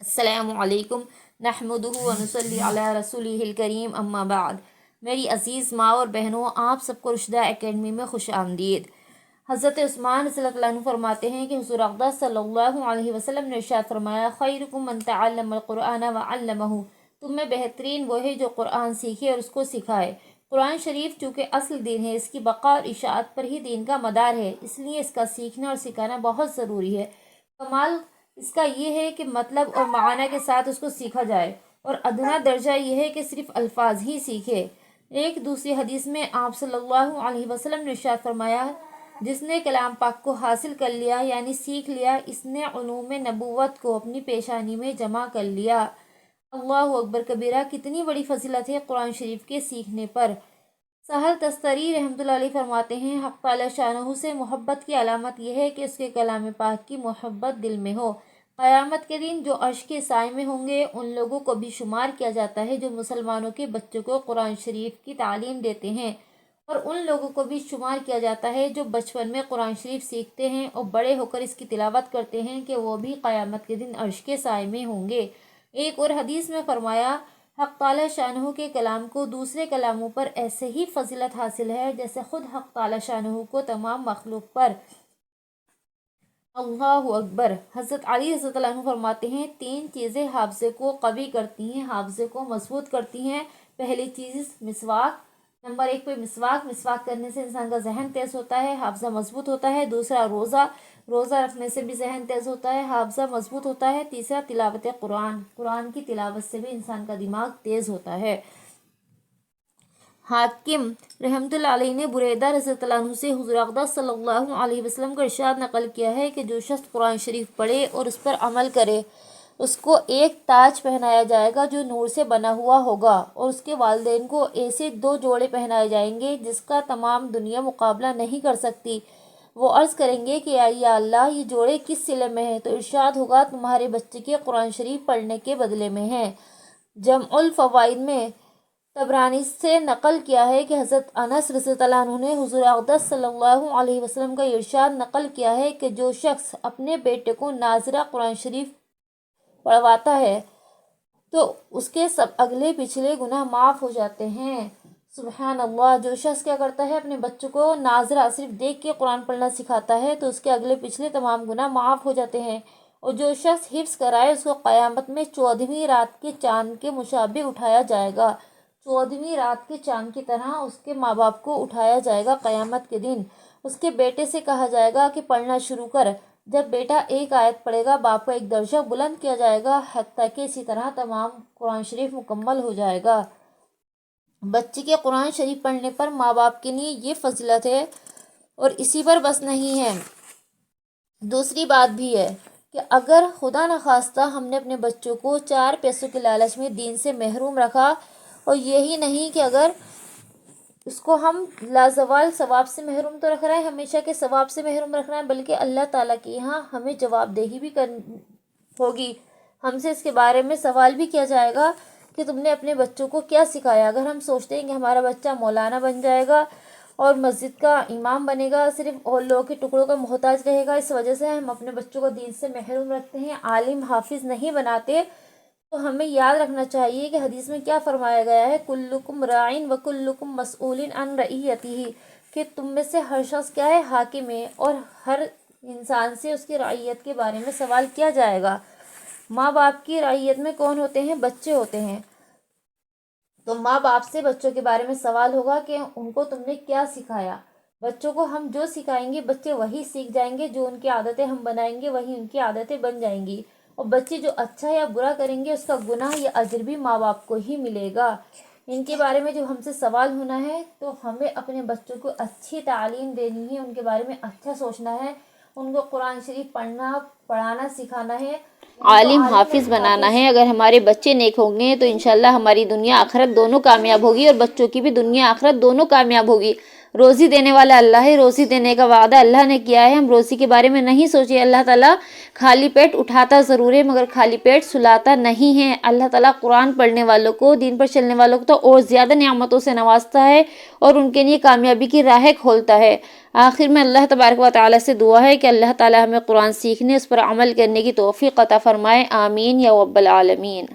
السلام علیکم نحمدہ ونصلی علی رسولہ کریم اما بعد۔ میری عزیز ماں اور بہنوں، آپ سب کو رشدہ اکیڈمی میں خوش آمدید۔ حضرت عثمان رضی اللہ عنہ فرماتے ہیں کہ حضور اقدس صلی اللہ علیہ وسلم نے ارشاد فرمایا، خیرکم من تعلم القرآن وعلمہ، تم میں بہترین وہ ہے جو قرآن سیکھے اور اس کو سکھائے۔ قرآن شریف چونکہ اصل دین ہے، اس کی بقا اور اشاعت پر ہی دین کا مدار ہے، اس لیے اس کا سیکھنا اور سکھانا بہت ضروری ہے۔ کمال اس کا یہ ہے کہ مطلب اور معنی کے ساتھ اس کو سیکھا جائے، اور ادنا درجہ یہ ہے کہ صرف الفاظ ہی سیکھے۔ ایک دوسری حدیث میں آپ صلی اللہ علیہ وسلم نے ارشاد فرمایا، جس نے کلام پاک کو حاصل کر لیا یعنی سیکھ لیا، اس نے علوم نبوت کو اپنی پیشانی میں جمع کر لیا۔ اللہ اکبر کبیرہ، کتنی بڑی فضیلت ہے قرآن شریف کے سیکھنے پر۔ سہل تستری رحمۃ اللہ علیہ فرماتے ہیں، حق تعالی شانہ سے محبت کی علامت یہ ہے کہ اس کے کلام پاک کی محبت دل میں ہو۔ قیامت کے دن جو عرش کے سائے میں ہوں گے، ان لوگوں کو بھی شمار کیا جاتا ہے جو مسلمانوں کے بچوں کو قرآن شریف کی تعلیم دیتے ہیں، اور ان لوگوں کو بھی شمار کیا جاتا ہے جو بچپن میں قرآن شریف سیکھتے ہیں اور بڑے ہو کر اس کی تلاوت کرتے ہیں، کہ وہ بھی قیامت کے دن عرش کے سائے میں ہوں گے۔ ایک اور حدیث میں فرمایا، حق تعالی شانہ کے کلام کو دوسرے کلاموں پر ایسے ہی فضیلت حاصل ہے جیسے خود حق تعالی شانہ کو تمام مخلوق پر۔ اللہ اکبر۔ حضرت علی رضی اللہ عنہ فرماتے ہیں، تین چیزیں حافظے کو قوی کرتی ہیں، حافظے کو مضبوط کرتی ہیں۔ پہلی چیز مسواک، نمبر 1 پہ مسواک کرنے سے انسان کا ذہن تیز ہوتا ہے، حافظہ مضبوط ہوتا ہے۔ دوسرا روزہ رکھنے سے بھی ذہن تیز ہوتا ہے، حافظہ مضبوط ہوتا ہے۔ تیسرا تلاوت قرآن کی تلاوت سے بھی انسان کا دماغ تیز ہوتا ہے۔ حاکم رحمۃ اللہ علیہ نے بریدہ رضی اللہ عنہ سے حضور اقدس صلی اللہ علیہ وسلم کا ارشاد نقل کیا ہے کہ جو شخص قرآن شریف پڑھے اور اس پر عمل کرے، اس کو ایک تاج پہنایا جائے گا جو نور سے بنا ہوا ہوگا، اور اس کے والدین کو ایسے 2 جوڑے پہنائے جائیں گے جس کا تمام دنیا مقابلہ نہیں کر سکتی۔ وہ عرض کریں گے کہ یا اللہ، یہ جوڑے کس صلے میں ہیں؟ تو ارشاد ہوگا، تمہارے بچے کے قرآن شریف پڑھنے کے بدلے میں ہیں۔ جمع الفوائد میں طبرانی سے نقل کیا ہے کہ حضرت انس رضی اللہ عنہ نے حضور اقدس صلی اللہ علیہ وسلم کا ارشاد نقل کیا ہے کہ جو شخص اپنے بیٹے کو ناظرہ قرآن شریف پڑھواتا ہے تو اس کے سب اگلے پچھلے گناہ معاف ہو جاتے ہیں۔ سبحان اللہ۔ جو شخص کیا کرتا ہے، اپنے بچوں کو ناظرہ صرف دیکھ کے قرآن پڑھنا سکھاتا ہے تو اس کے اگلے پچھلے تمام گناہ معاف ہو جاتے ہیں، اور جو شخص حفظ کرائے اس کو قیامت میں 14ویں رات کے چاند کے مشابہ اٹھایا جائے گا۔ 14ویں رات کے چاند کی طرح اس کے ماں باپ کو اٹھایا جائے گا قیامت کے دن۔ اس کے بیٹے سے کہا جائے گا کہ پڑھنا شروع کر۔ جب بیٹا ایک آیت پڑھے گا، باپ کا ایک درجہ بلند کیا جائے گا، حتیٰ کہ اسی طرح تمام قرآن شریف مکمل ہو جائے گا۔ بچے کے قرآن شریف پڑھنے پر ماں باپ کے لیے یہ فضیلت ہے، اور اسی پر بس نہیں ہے، دوسری بات بھی ہے کہ اگر خدا نخواستہ ہم نے اپنے بچوں کو 4 پیسوں کے لالچ میں دین سے محروم رکھا، اور یہی نہیں کہ اگر اس کو ہم لازوال ثواب سے محروم تو رکھ رہے ہیں، ہمیشہ کے ثواب سے محروم رکھ رہے ہیں، بلکہ اللہ تعالیٰ کے یہاں ہمیں جواب دہی بھی ہوگی۔ ہم سے اس کے بارے میں سوال بھی کیا جائے گا کہ تم نے اپنے بچوں کو کیا سکھایا۔ اگر ہم سوچتے ہیں کہ ہمارا بچہ مولانا بن جائے گا اور مسجد کا امام بنے گا، صرف اور لوگوں کے ٹکڑوں کا محتاج رہے گا، اس وجہ سے ہم اپنے بچوں کو دین سے محروم رکھتے ہیں، عالم حافظ نہیں بناتے، تو ہمیں یاد رکھنا چاہیے کہ حدیث میں کیا فرمایا گیا ہے، کلکم راعٍ وکلکم مسئول عن رعیتہ، کہ تم میں سے ہر شخص کیا ہے، حاکم ہے، اور ہر انسان سے اس کی رعیت کے بارے میں سوال کیا جائے گا۔ ماں باپ کی رعیت میں کون ہوتے ہیں؟ بچے ہوتے ہیں، تو ماں باپ سے بچوں کے بارے میں سوال ہوگا کہ ان کو تم نے کیا سکھایا۔ بچوں کو ہم جو سکھائیں گے بچے وہی سیکھ جائیں گے، جو ان کی عادتیں ہم بنائیں گے وہی ان کی عادتیں بن جائیں گی، اور بچے جو اچھا یا برا کریں گے اس کا گناہ یا اجر بھی ماں باپ کو ہی ملے گا۔ ان کے بارے میں جو ہم سے سوال ہونا ہے، تو ہمیں اپنے بچوں کو اچھی تعلیم دینی ہے، ان کے بارے میں اچھا سوچنا ہے، ان کو قرآن شریف پڑھنا پڑھانا سکھانا ہے، عالم حافظ بنانا ہے۔ اگر ہمارے بچے نیک ہوں گے تو انشاءاللہ ہماری دنیا آخرت دونوں کامیاب ہوگی، اور بچوں کی بھی دنیا آخرت دونوں کامیاب ہوگی۔ روزی دینے والا اللہ ہے، روزی دینے کا وعدہ اللہ نے کیا ہے، ہم روزی کے بارے میں نہیں سوچے۔ اللہ تعالیٰ خالی پیٹ اٹھاتا ضرور ہے مگر خالی پیٹ سلاتا نہیں ہے۔ اللہ تعالیٰ قرآن پڑھنے والوں کو، دین پر چلنے والوں کو تو اور زیادہ نعمتوں سے نوازتا ہے اور ان کے لیے کامیابی کی راہیں کھولتا ہے۔ آخر میں اللہ تبارک و تعالیٰ سے دعا ہے کہ اللہ تعالیٰ ہمیں قرآن سیکھنے، اس پر عمل کرنے کی توفیق عطا فرمائے، آمین یا رب العالمین۔